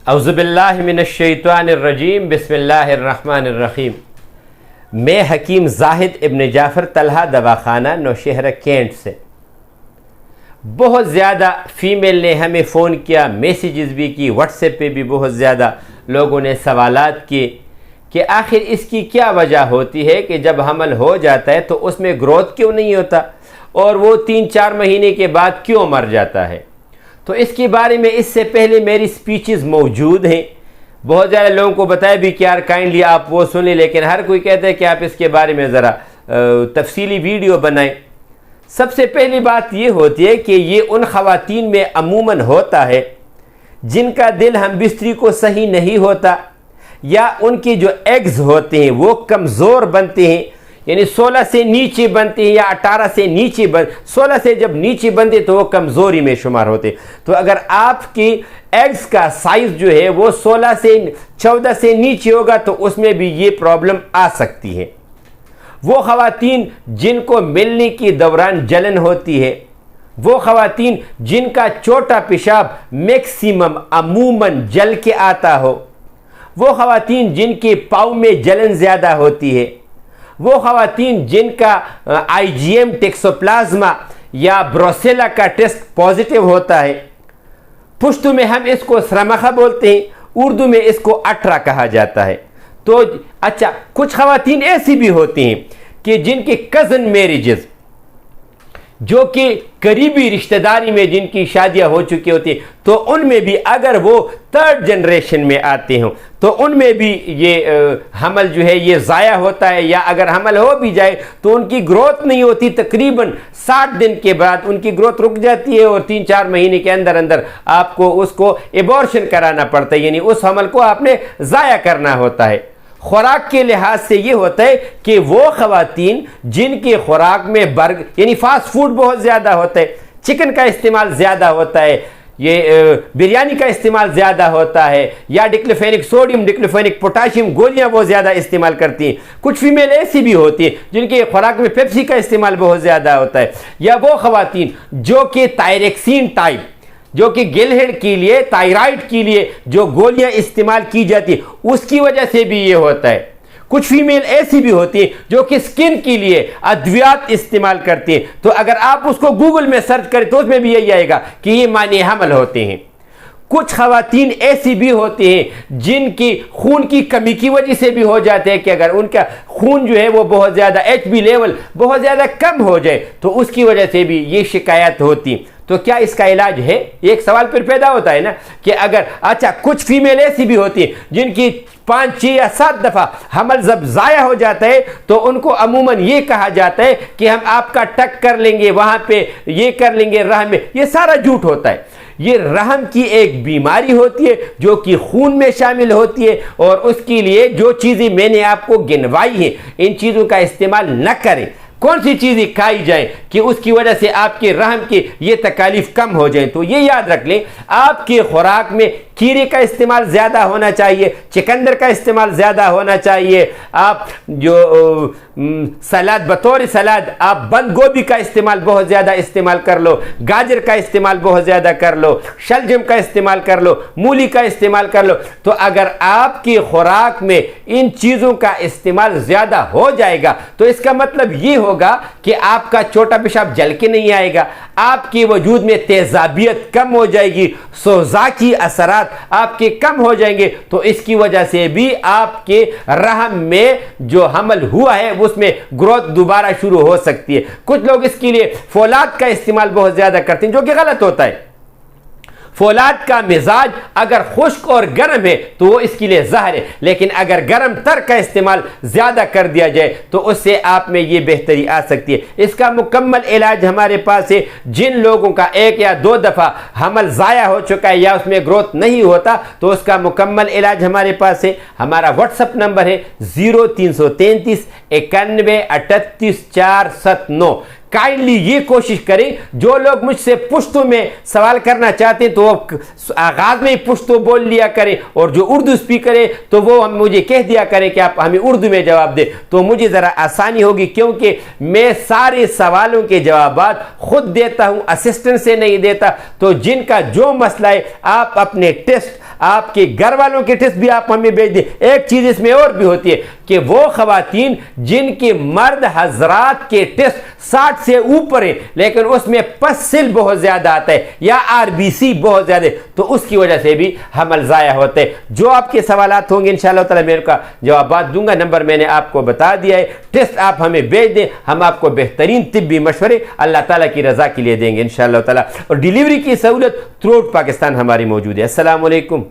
औज़ुबिल्लाहि मिनश्शैतानिर्रजीम बिस्मिल्लाहिर्रहमानिर्रहीम। मैं हकीम जाहिद इब्न जाफ़र तलहा दवाखाना नौशहरा कैंट से। बहुत ज़्यादा फ़ीमेल ने हमें फ़ोन किया, मैसेजेस भी की, व्हाट्सएप पे भी बहुत ज़्यादा लोगों ने सवालात किए कि आखिर इसकी क्या वजह होती है कि जब हमल हो जाता है तो उसमें ग्रोथ क्यों नहीं होता और वो 3-4 महीने के बाद क्यों मर जाता है। तो इसके बारे में इससे पहले मेरी स्पीचेस मौजूद हैं, बहुत ज़्यादा लोगों को बताया भी कि यार काइंडली आप वो सुनें, लेकिन हर कोई कहता है कि आप इसके बारे में ज़रा तफसीली वीडियो बनाएं। सबसे पहली बात ये होती है कि ये उन ख़वातीन में अमूमन होता है जिनका दिल हम बिस्तरी को सही नहीं होता, या उनके जो एग्स होते हैं वो कमज़ोर बनते हैं, यानी 16 से नीचे बनते हैं या 18 से नीचे 16 से जब नीचे बनते तो वो कमज़ोरी में शुमार होते। तो अगर आपकी एग्स का साइज़ जो है वो 16 से 14 से नीचे होगा तो उसमें भी ये प्रॉब्लम आ सकती है। वो ख़वातीन जिनको मिलने के दौरान जलन होती है, वो ख़वातीन जिनका छोटा पेशाब मैक्सिमम अमूमन जल के आता हो, वो ख़वातीन जिनके पाँव में जलन ज़्यादा होती है, वो ख़वातीन जिनका IgM टैक्सोप्लाज्मा या ब्रोसेला का टेस्ट पॉजिटिव होता है, पुश्तू में हम इसको श्रमखा बोलते हैं, उर्दू में इसको अठरा कहा जाता है। तो अच्छा, कुछ ख़वातीन ऐसी भी होती हैं कि जिनके कज़न मैरिजेस, जो कि करीबी रिश्तेदारी में जिनकी शादियां हो चुकी होती हैं, तो उनमें भी अगर वो 3rd जनरेशन में आते हों तो उनमें भी ये हमल जो है ये ज़ाया होता है, या अगर हमल हो भी जाए तो उनकी ग्रोथ नहीं होती। तकरीबन 60 दिन के बाद उनकी ग्रोथ रुक जाती है और 3-4 महीने के अंदर अंदर आपको उसको एबॉर्शन कराना पड़ता है, यानी उस हमल को आपने ज़ाया करना होता है। खुराक के लिहाज से ये होता है कि वो ख़वातीन जिनके खुराक में बर्ग यानी फास्ट फूड बहुत ज़्यादा होता है, चिकन का इस्तेमाल ज़्यादा होता है, ये बिरयानी का इस्तेमाल ज़्यादा होता है, या डिक्लोफेनिक सोडियम डिक्लोफेनिक पोटाशियम गोलियां बहुत ज़्यादा इस्तेमाल करती हैं। कुछ फीमेल ऐसी भी होती है जिनके खुराक में पेप्सी का इस्तेमाल बहुत ज़्यादा होता है, या वो ख़वातीन जो कि थायरेक्सिन टाइप, जो कि गिलहेड के लिए, थायराइड के लिए जो गोलियां इस्तेमाल की जाती है उसकी वजह से भी ये होता है। कुछ फीमेल ऐसी भी होती है जो कि स्किन के लिए अद्वियात इस्तेमाल करती है, तो अगर आप उसको गूगल में सर्च करें तो उसमें भी यही आएगा कि ये माने हमल होते हैं। कुछ ख़वातीन ऐसी भी होती हैं जिनकी खून की कमी की वजह से भी हो जाते हैं कि अगर उनका खून जो है वो बहुत ज़्यादा HB लेवल बहुत ज़्यादा कम हो जाए तो उसकी वजह से भी ये शिकायत होती। तो क्या इसका इलाज है? एक सवाल फिर पैदा होता है ना कि अगर अच्छा, कुछ फीमेल ऐसी भी होती है जिनकी 5, 6 या 7 दफ़ा हमल जब ज़ाया हो जाता है तो उनको अमूमन ये कहा जाता है कि हम आपका टक कर लेंगे, वहाँ पे ये कर लेंगे रहम में। ये सारा झूठ होता है। ये रहम की एक बीमारी होती है जो कि खून में शामिल होती है, और उसके लिए जो चीज़ें मैंने आपको गिनवाई हैं इन चीज़ों का इस्तेमाल न करें। कौन सी चीज़ें खाई जाए कि उसकी वजह से आपके रहम की ये तकालीफ कम हो जाए, तो ये याद रख लें, आपके खुराक में खीरे का इस्तेमाल ज़्यादा होना चाहिए, चुकंदर का इस्तेमाल ज़्यादा होना चाहिए। आप जो सलाद, बतौर सलाद आप बंद गोभी का इस्तेमाल बहुत ज़्यादा इस्तेमाल कर लो, गाजर का इस्तेमाल बहुत ज़्यादा कर लो, शलजम का इस्तेमाल कर लो, मूली का इस्तेमाल कर लो। तो अगर आपकी खुराक में इन चीज़ों का इस्तेमाल ज़्यादा हो जाएगा तो इसका मतलब ये होगा कि आपका छोटा पेशाब जल के नहीं आएगा, आपके वजूद में तेजाबियत कम हो जाएगी, सोजा की असरात आपके कम हो जाएंगे। तो इसकी वजह से भी आपके रहम में जो हमल हुआ है उसमें ग्रोथ दोबारा शुरू हो सकती है। कुछ लोग इसके लिए फौलाद का इस्तेमाल बहुत ज्यादा करते हैं, जो कि गलत होता है। फौलाद का मिजाज अगर खुश्क और गर्म है तो वो इसके लिए जहर है, लेकिन अगर गर्म तर का इस्तेमाल ज़्यादा कर दिया जाए तो उससे आप में ये बेहतरी आ सकती है। इसका मुकम्मल इलाज हमारे पास है। जिन लोगों का 1 या 2 दफ़ा हमल ज़ाया हो चुका है या उसमें ग्रोथ नहीं होता तो उसका मुकम्मल इलाज हमारे पास है। हमारा व्हाट्सअप नंबर है 0333 91 38 479। काइंडली ये कोशिश करें, जो लोग मुझसे पुश्तो में सवाल करना चाहते हैं तो वो आगाज में ही पुश्तो बोल लिया करें, और जो उर्दू स्पीकर है तो वो हम मुझे कह दिया करें कि आप हमें उर्दू में जवाब दें, तो मुझे ज़रा आसानी होगी, क्योंकि मैं सारे सवालों के जवाबात खुद देता हूँ, असिस्टेंट से नहीं देता। तो जिनका जो मसला है आप अपने टेस्ट आपके घर वालों के टेस्ट भी आप हमें भेज दें। एक चीज इसमें और भी होती है कि वो खवातीन जिनके मर्द हजरात के टेस्ट 60 से ऊपर है लेकिन उसमें पसिल बहुत ज्यादा आता है या आरबीसी बहुत ज्यादा है, तो उसकी वजह से भी हमल ज़ाया होते हैं। जो आपके सवालात होंगे इंशाअल्लाह ताला मैं उनका जवाब दूंगा। नंबर मैंने आपको बता दिया है, टेस्ट आप हमें भेज दें, हम आपको बेहतरीन तिब्बी मशवरे अल्लाह ताला की रजा के लिए देंगे इंशाअल्लाह ताला। और डिलीवरी की सहूलत थ्रू आउट पाकिस्तान हमारी मौजूद है। अस्सलाम वालेकुम।